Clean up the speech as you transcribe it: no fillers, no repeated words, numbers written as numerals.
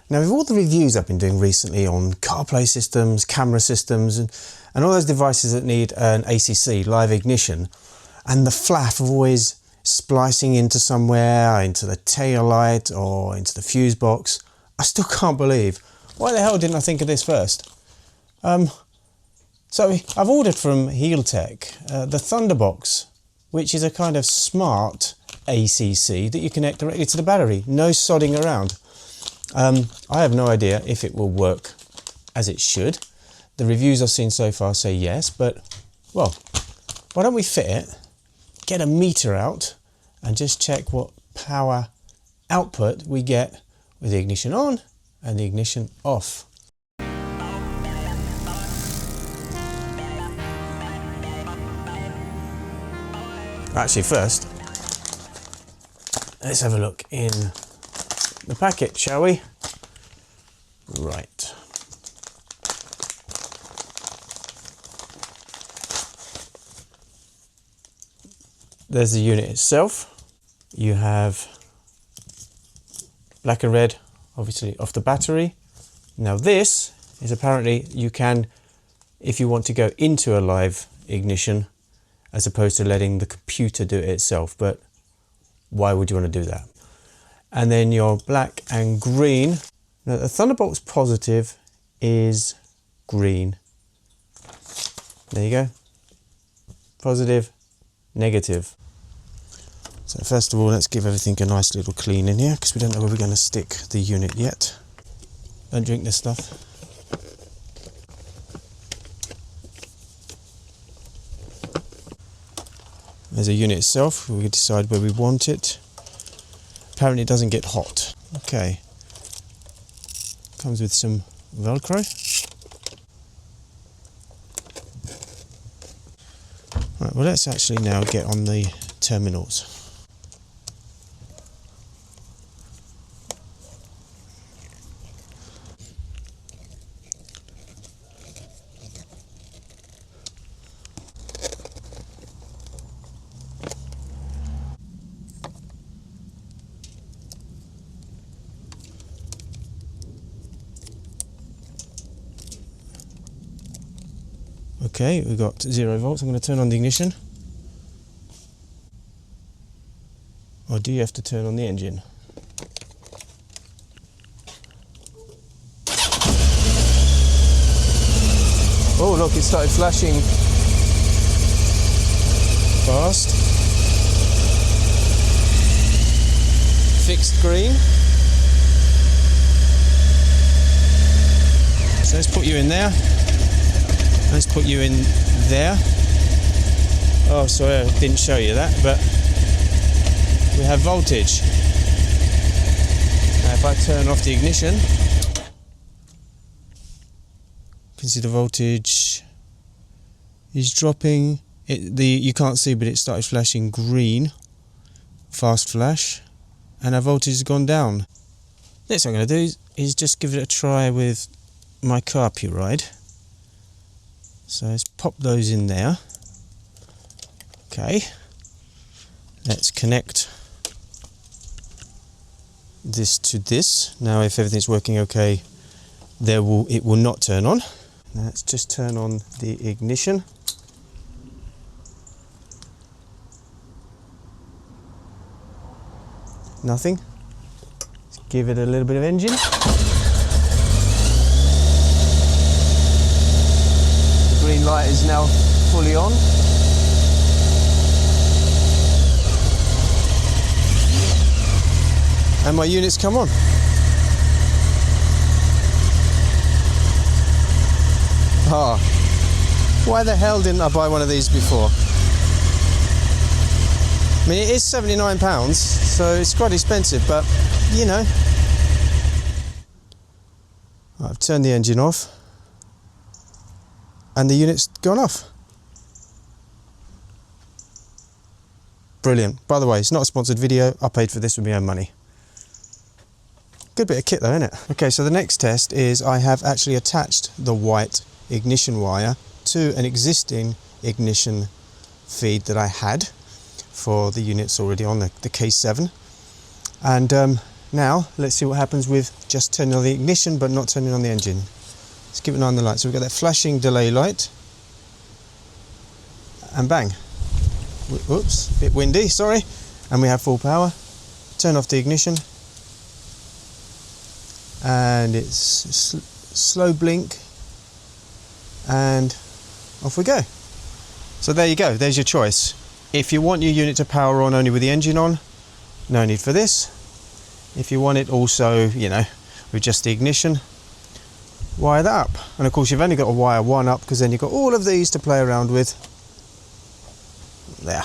Now, with all the reviews I've been doing recently on CarPlay systems, camera systems, and all those devices that need an ACC live ignition, and the flaff of always splicing into somewhere, into the tail light or into the fuse box, I still can't believe, why the hell didn't I think of this first? So I've ordered from Healtech the THUNDERBOX, which is a kind of smart ACC that you connect directly to the battery. No sodding around. I have no idea if it will work as it should. The reviews I've seen so far say yes, but, well, why don't we fit it, get a meter out, and just check what power output we get with the ignition on and the ignition off. Actually, first, let's have a look in the packet, shall we? Right. There's the unit itself. You have black and red, obviously, off the battery. Now this is apparently, you can, if you want to go into a live ignition, as opposed to letting the computer do it itself, but why would you want to do that? And then your black and green. Now the Thunderbox positive is green. There you go. Positive, negative. So first of all, let's give everything a nice little clean in here, because we don't know where we're going to stick the unit yet. Don't drink this stuff. There's a unit itself. We decide where we want it. Apparently it doesn't get hot. Okay. Comes with some Velcro. Right, well, let's actually now get on the terminals. Okay, we've got 0 volts. I'm going to turn on the ignition. Or do you have to turn on the engine? Oh look, it started flashing fast. Fixed green. So let's put you in there. Let's put you in there. Oh, sorry, I didn't show you that, but we have voltage. Now, if I turn off the ignition, you can see the voltage is dropping. You can't see, but it started flashing green, fast flash, and our voltage has gone down. Next, what I'm going to do is just give it a try with my Carpuride. So let's pop those in there. Okay, let's connect this to this. Now if everything's working okay, it will not turn on. Now let's just turn on the ignition. Nothing. Let's give it a little bit of engine. Green light is now fully on. And my units come on. Ah, why the hell didn't I buy one of these before? I mean, it is £79, so it's quite expensive, but you know. I've turned the engine off. And the unit's gone off. Brilliant. By the way, it's not a sponsored video. I paid for this with my own money. Good bit of kit though, isn't it? Okay, so the next test is I have actually attached the white ignition wire to an existing ignition feed that I had for the units already on the K7. And Now let's see what happens with just turning on the ignition but not turning on the engine. Let's keep an eye on the light. So we've got that flashing delay light, and bang. Whoops, a bit windy, sorry. And we have full power. Turn off the ignition, and it's slow blink, and off we go. So there you go, there's your choice. If you want your unit to power on only with the engine on, no need for this. If you want it also, you know, with just the ignition, wire that up. And of course you've only got to wire one up, because then you've got all of these to play around with. There.